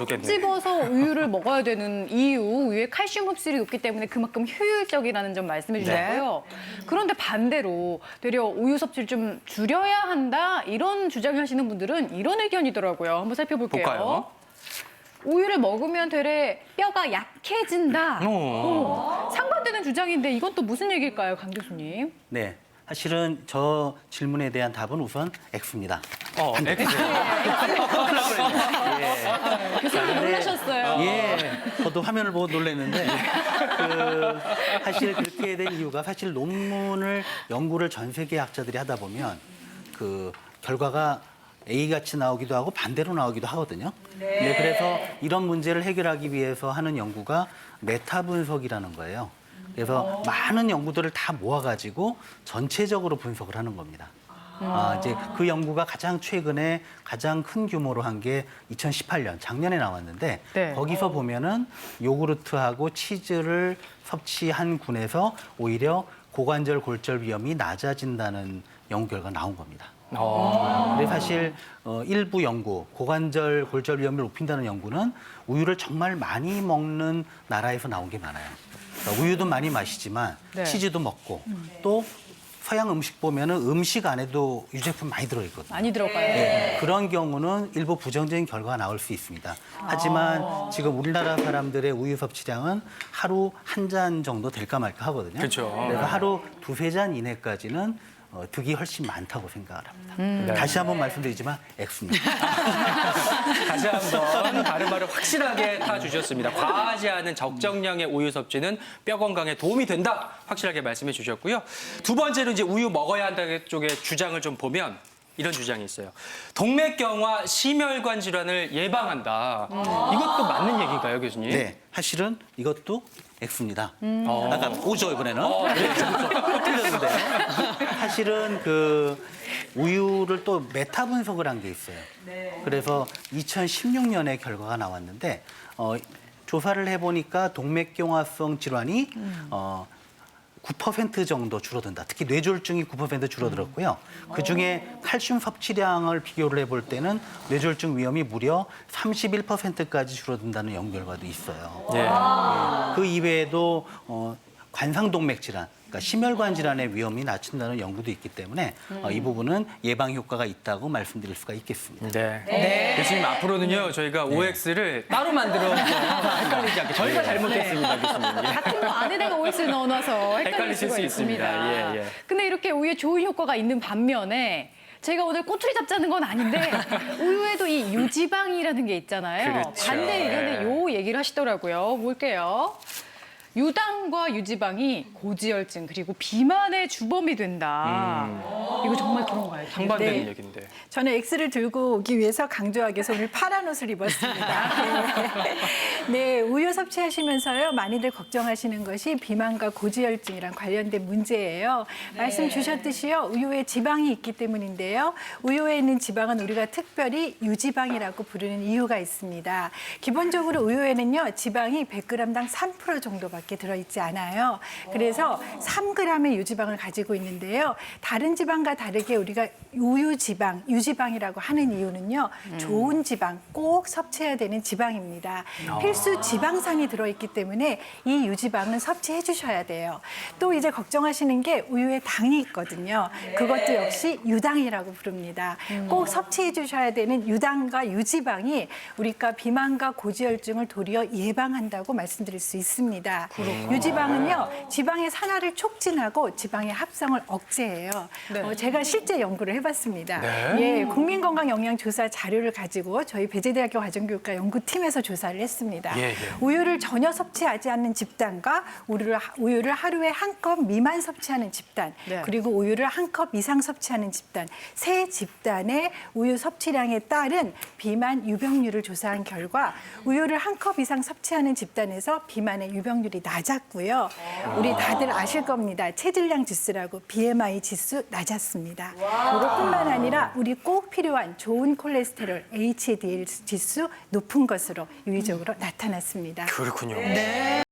찝어서 우유를 먹어야 되는 이유, 우유에 칼슘 흡수율이 높기 때문에 그만큼 효율적이라는 점 말씀해 주셨고요. 그런데 반대로 되려 우유 섭취를 좀 줄여야 한다 이런 주장을 하시는 분들은 이런 의견이더라고요. 한번 살펴볼게요. 볼까요? 우유를 먹으면 되레 뼈가 약해진다. 상반되는 주장인데 이건 또 무슨 얘기일까요, 강 교수님? 네, 사실은 저 질문에 대한 답은 우선 X입니다. X. 교수님 놀라셨어요. 예, 저도 화면을 보고 놀랐는데 사실 그렇게 된 이유가 사실 논문을 연구를 전 세계 학자들이 하다 보면 그 결과가 A같이 나오기도 하고 반대로 나오기도 하거든요. 네, 그래서 이런 문제를 해결하기 위해서 하는 연구가 메타 분석이라는 거예요. 그래서 많은 연구들을 다 모아가지고 전체적으로 분석을 하는 겁니다. 이제 그 연구가 가장 최근에 가장 큰 규모로 한 게 2018년 작년에 나왔는데 네. 거기서 보면은 요구르트하고 치즈를 섭취한 군에서 오히려 고관절 골절 위험이 낮아진다는 연구 결과가 나온 겁니다. 근데 사실 일부 연구, 고관절 골절 위험을 높인다는 연구는 우유를 정말 많이 먹는 나라에서 나온 게 많아요. 그러니까 우유도 많이 마시지만 네. 치즈도 먹고 또 서양 음식 보면은 음식 안에도 유제품 많이 들어있거든요. 많이 들어가요. 네, 그런 경우는 일부 부정적인 결과가 나올 수 있습니다. 하지만 지금 우리나라 사람들의 우유 섭취량은 하루 한 잔 정도 될까 말까 하거든요. 그렇죠. 그래서 하루 두세 잔 이내까지는 득이 훨씬 많다고 생각을 합니다. 다시 한번 말씀드리지만 X입니다. 다시 한번 다른 말을 확실하게 타주셨습니다. 과하지 않은 적정량의 우유 섭취는 뼈 건강에 도움이 된다. 확실하게 말씀해 주셨고요. 두 번째로 이제 우유 먹어야 한다는 쪽의 주장을 좀 보면 이런 주장이 있어요. 동맥경화 심혈관 질환을 예방한다. 이것도 맞는 얘기인가요, 교수님? 네, 사실은 이것도 X입니다. 아까 O죠, 이번에는. 네, 틀렸는데요. 사실은 그 우유를 또 메타 분석을 한 게 있어요. 그래서 2016년에 결과가 나왔는데 조사를 해보니까 동맥경화성 질환이 9% 정도 줄어든다. 특히 뇌졸중이 9% 줄어들었고요. 그중에 칼슘 섭취량을 비교를 해볼 때는 뇌졸중 위험이 무려 31%까지 줄어든다는 연구 결과도 있어요. 예. 그 이외에도 관상동맥 질환, 그러니까 심혈관 질환의 위험이 낮춘다는 연구도 있기 때문에 이 부분은 예방 효과가 있다고 말씀드릴 수가 있겠습니다. 네. 교수님 앞으로는요 저희가 OX를 따로 만들어서 헷갈리지 않게 저희가 잘못했습니다, 교수님. 예. 같은 거 안에다가 OX를 넣어놔서 헷갈릴 헷갈리실 수가 수 있습니다. 있습니다. 예, 예. 근데 이렇게 우유에 좋은 효과가 있는 반면에 제가 오늘 꼬투리 잡자는 건 아닌데 우유에도 이 유지방이라는 게 있잖아요. 그렇죠. 반대 의견에 예. 요 얘기를 하시더라고요. 볼게요. 유당과 유지방이 고지혈증 그리고 비만의 주범이 된다. 이거 정말 그런가요? 상반되는 네. 얘기인데. 저는 X를 들고 오기 위해서 강조하기 위해서 오늘 파란 옷을 입었습니다. 네, 우유 섭취하시면서요 많이들 걱정하시는 것이 비만과 고지혈증이랑 관련된 문제예요. 말씀 주셨듯이요 우유에 지방이 있기 때문인데요. 우유에 있는 지방은 우리가 특별히 유지방이라고 부르는 이유가 있습니다. 기본적으로 우유에는요 지방이 100g당 3% 정도밖에 들어있지 않아요. 그래서 3g의 유지방을 가지고 있는데요. 다른 지방과 다르게 우리가 우유 지방, 유지방이라고 하는 이유는요. 좋은 지방, 꼭 섭취해야 되는 지방입니다. 필수 지방산이 들어있기 때문에 이 유지방은 섭취해 주셔야 돼요. 또 이제 걱정하시는 게 우유에 당이 있거든요. 그것도 역시 유당이라고 부릅니다. 꼭 섭취해 주셔야 되는 유당과 유지방이 우리가 비만과 고지혈증을 도리어 예방한다고 말씀드릴 수 있습니다. 유지방은요, 지방의 산화를 촉진하고 지방의 합성을 억제해요. 제가 실제 연구를 해봤습니다. 예, 국민건강영양조사 자료를 가지고 저희 배재대학교 가정교육과 연구팀에서 조사를 했습니다. 우유를 전혀 섭취하지 않는 집단과 우유를 하루에 한 컵 미만 섭취하는 집단, 그리고 우유를 한 컵 이상 섭취하는 집단, 세 집단의 우유 섭취량에 따른 비만 유병률을 조사한 결과 우유를 한 컵 이상 섭취하는 집단에서 비만의 유병률이 낮았고요. 우리 다들 아실 겁니다. 체질량 지수라고 BMI 지수 낮았습니다. 이것뿐만 아니라 우리 꼭 필요한 좋은 콜레스테롤 HDL 지수 높은 것으로 유의적으로 나타났습니다. 그렇군요.